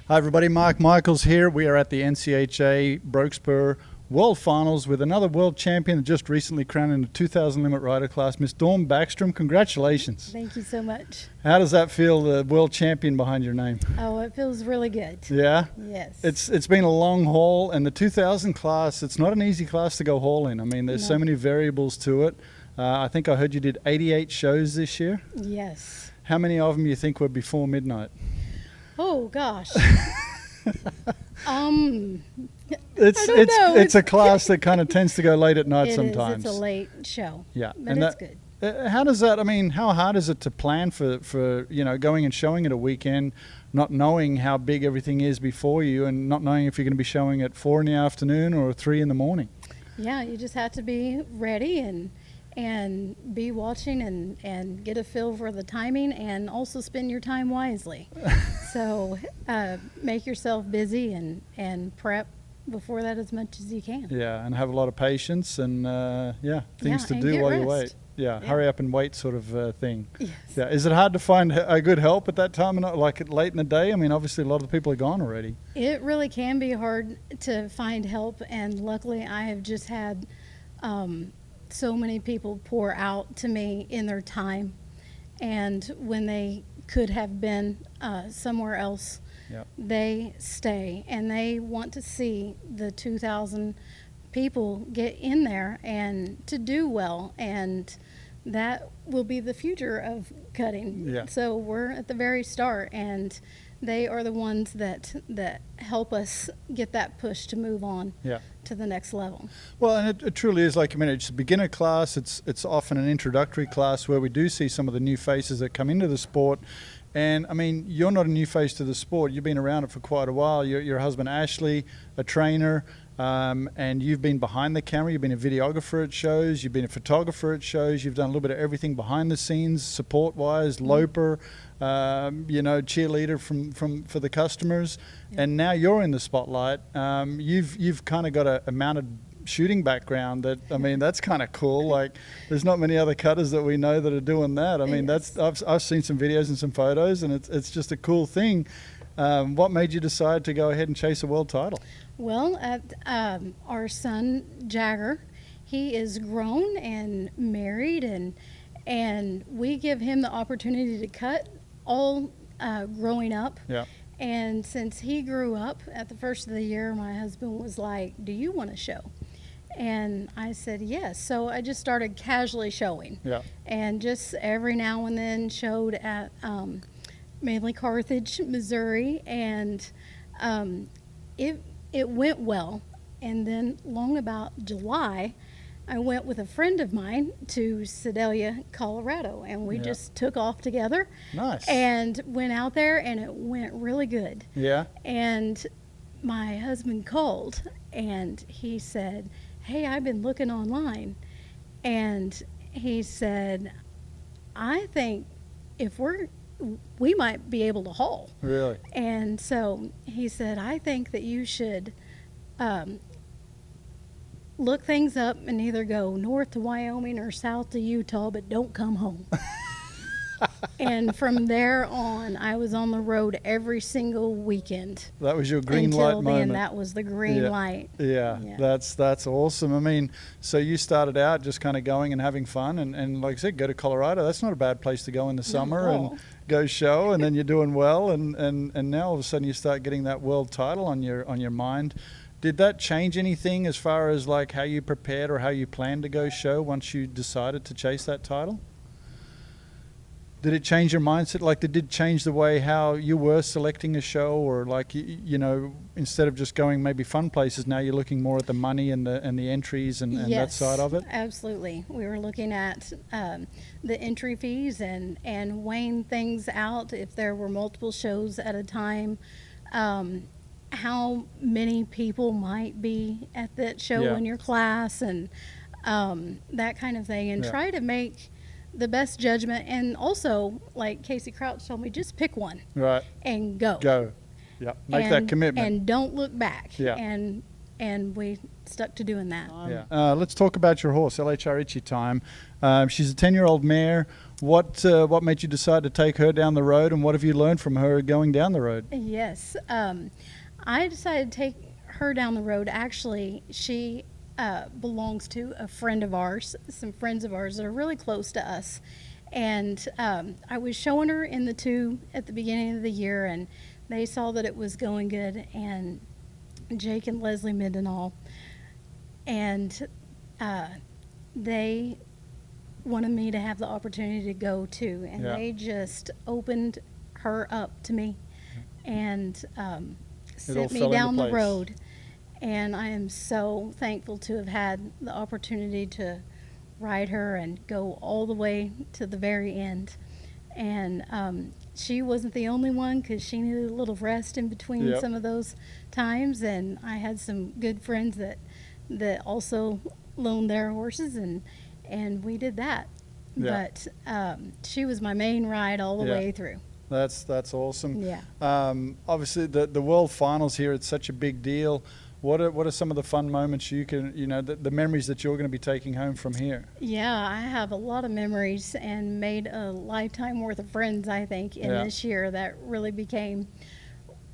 Hi everybody, Mark Michaels here. We are at the NCHA Brokespur World Finals with another world champion that just recently crowned in the 2000 limit rider class, Miss Dawn Baxtrom. Congratulations. Thank you so much. How does that feel, the world champion behind your name? Oh, it feels really good. Yeah? Yes. It's been a long haul, and the 2000 class, it's not an easy class to go haul in. I mean, there's so many variables to it. I think I heard you did 88 shows this year. Yes. How many of them you think were before midnight? Oh gosh. It's a class that kind of tends to go late at night sometimes. It's a late show. Yeah, but it's good. How does that? I mean, how hard is it to plan for going and showing at a weekend, not knowing how big everything is before you, and not knowing if you're going to be showing at 4 in the afternoon or 3 in the morning? Yeah, you just have to be ready and be watching and get a feel for the timing, and also spend your time wisely. So make yourself busy and prep before that as much as you can. Yeah, and have a lot of patience and things to do while you wait. Yeah, hurry up and wait sort of thing. Yes. Yeah, is it hard to find a good help at that time, like late in the day? I mean, obviously a lot of the people are gone already. It really can be hard to find help, and luckily I have just had so many people pour out to me in their time, and when they could have been somewhere else, they stay, and they want to see the 2000 people get in there and to do well, and that will be the future of cutting. Yeah. So we're at the very start, and they are the ones that help us get that push to move on to the next level. Well, and it truly is, like, I mean, it's a beginner class. It's often an introductory class where we do see some of the new faces that come into the sport. And I mean, you're not a new face to the sport. You've been around it for quite a while. Your husband Ashley, a trainer, and you've been behind the camera. You've been a videographer at shows. You've been a photographer at shows. You've done a little bit of everything behind the scenes, support-wise, loper, cheerleader for the customers. And now you're in the spotlight. You've kind of got a mounted shooting background that, I mean, that's kind of cool. Like, there's not many other cutters that we know that are doing that. I mean, I've seen some videos and some photos, and it's just a cool thing. What made you decide to go ahead and chase a world title? Well, our son Jagger, he is grown and married, and we give him the opportunity to cut all growing up. Yeah. And since he grew up, at the first of the year, my husband was like, "Do you want to show?" And I said yes. So I just started casually showing. Yeah. And just every now and then showed at mainly Carthage, Missouri, and it went well. And then long about July, I went with a friend of mine to Sedalia, Colorado, and we just took off together. Nice. And went out there, and it went really good. Yeah. And my husband called, and he said, "Hey, I've been looking online," and he said, "I think we might be able to haul." Really? And so he said, "I think that you should look things up and either go north to Wyoming or south to Utah, but don't come home." And from there on, I was on the road every single weekend. That was your green light moment. Until then, that was the green light. Yeah, that's awesome. I mean, so you started out just kind of going and having fun, and like I said, go to Colorado. That's not a bad place to go in the summer and go show, and then you're doing well, and now all of a sudden you start getting that world title on your mind. Did that change anything as far as like how you prepared or how you planned to go show once you decided to chase that title? Did it change your mindset? Like, did it change the way how you were selecting a show, or like, instead of just going maybe fun places, now you're looking more at the money and the entries and that side of it? Absolutely. We were looking at the entry fees and weighing things out. If there were multiple shows at a time, how many people might be at that show in your class, and that kind of thing, and try to make the best judgment. And also, like Casey Crouch told me, just pick one. Right. And go. Yeah. Make that commitment. And don't look back. Yeah. And we stuck to doing that. Let's talk about your horse, LHR Itchy Time. She's a 10-year-old mare. What made you decide to take her down the road, and what have you learned from her going down the road? Yes. I decided to take her down the road. Actually, she belongs to a friend of ours, some friends of ours that are really close to us. And I was showing her in the tube at the beginning of the year, and they saw that it was going good. And Jake and Leslie Mendenhall, and they wanted me to have the opportunity to go too, and Yeah. they just opened her up to me and sent me fell into down the place. road. And I am so thankful to have had the opportunity to ride her and go all the way to the very end. And she wasn't the only one, because she needed a little rest in between Yep. some of those times. And I had some good friends that also loaned their horses, and we did that. Yeah. But she was my main ride all the Yeah. way through. That's awesome. Yeah. Obviously, the World Finals here, it's such a big deal. What are some of the fun moments the memories that you're going to be taking home from here? Yeah, I have a lot of memories and made a lifetime worth of friends, I think, in Yeah. this year that really became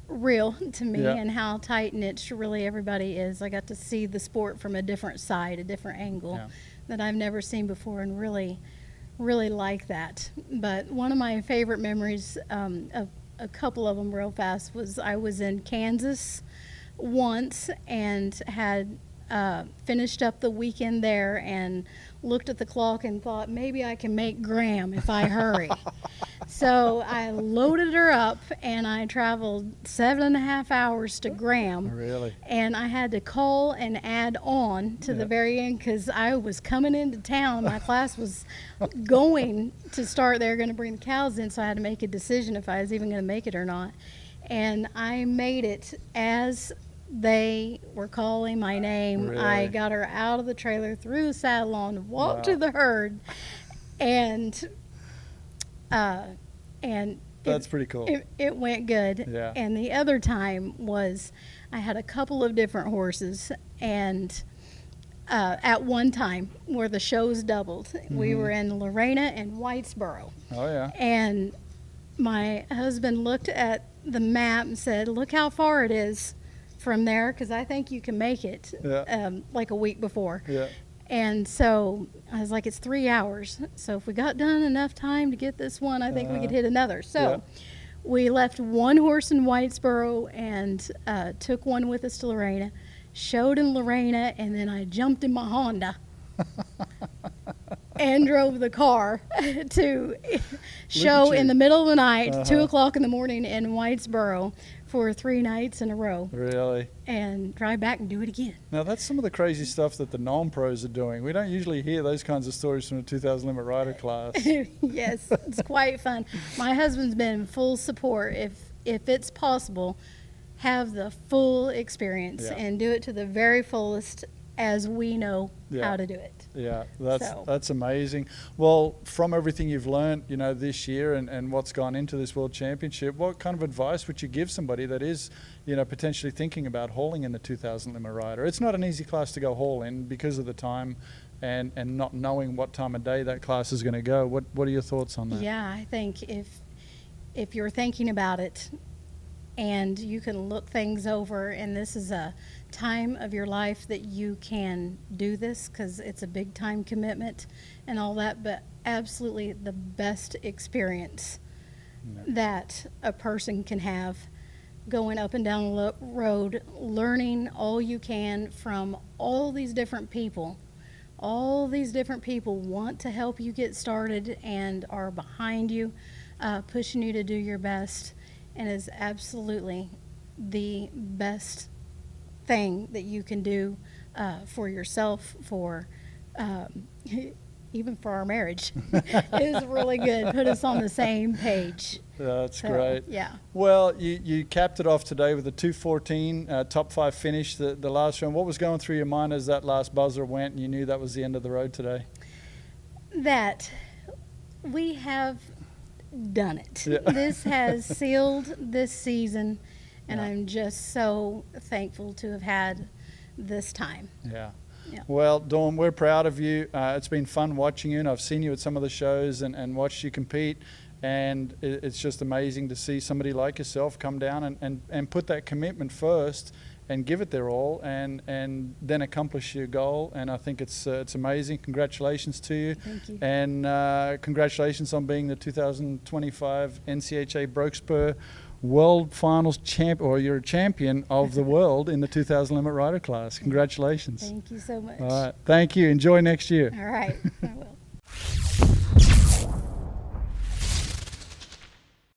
real to me, Yeah. and how tight-knit really everybody is. I got to see the sport from a different side, a different angle Yeah. that I've never seen before, and really like that. But one of my favorite memories, of a couple of them real fast, was I was in Kansas once and had finished up the weekend there and looked at the clock and thought, maybe I can make Graham if I hurry. So I loaded her up and I traveled 7.5 hours to Graham. Really? And I had to call and add on to the very end, because I was coming into town. My class was going to start. They were going to bring the cows in, so I had to make a decision if I was even going to make it or not. And I made it as they were calling my name. Really? I got her out of the trailer, threw the saddle on, walked Wow. to the herd, and That's pretty cool. it went good. Yeah. And the other time was I had a couple of different horses, and at one time where the shows doubled, we were in Lorena and Whitesboro. Oh yeah. And my husband looked at the map and said, look how far it is from there, because I think you can make it. Yeah. Like a week before. Yeah. And so I was like, it's 3 hours. So if we got done enough time to get this one, I think we could hit another. So Yeah. we left one horse in Whitesboro and took one with us to Lorena, showed in Lorena, and then I jumped in my Honda and drove the car to show you. in the middle of the night, 2 o'clock in the morning in Whitesboro for 3 nights in a row, Really? and drive back and do it again. Now that's some of the crazy stuff that the non-pros are doing. We don't usually hear those kinds of stories from the 2,000 limit rider class. Yes, it's quite fun. My husband's been in full support. If it's possible, have the full experience Yeah. and do it to the very fullest as we know Yeah. how to do it. Yeah, So- that's amazing. Well, from everything you've learned, this year and what's gone into this World Championship, what kind of advice would you give somebody that is, potentially thinking about hauling in the 2,000 limit rider? It's not an easy class to go haul in because of the time and not knowing what time of day that class is going to go. What are your thoughts on that? Yeah, I think if you're thinking about it and you can look things over, and this is a time of your life that you can do this, because it's a big time commitment and all that, but absolutely the best experience that a person can have, going up and down the road, learning all you can from all these different people. All these different people want to help you get started and are behind you, pushing you to do your best, and is absolutely the best thing that you can do for yourself, for even for our marriage. It was really good. Put us on the same page. That's So, great. yeah. Well, you capped it off today with a 2:14 top 5 finish, the last round. What was going through your mind as that last buzzer went and you knew that was the end of the road today? That we have done it. Yeah. This has sealed this season, and Yeah. I'm just so thankful to have had this time. Yeah. Yeah. Well, Dawn, we're proud of you. It's been fun watching you, and I've seen you at some of the shows and watched you compete. And it's just amazing to see somebody like yourself come down and put that commitment first and give it their all and then accomplish your goal. And I think it's amazing. Congratulations to you. Thank you. And congratulations on being the 2025 NCHA Broke World Finals champ, or you're a champion of the world in the 2,000 limit rider class. Congratulations. Thank you so much. All right. Thank you. Enjoy next year. All right. I will.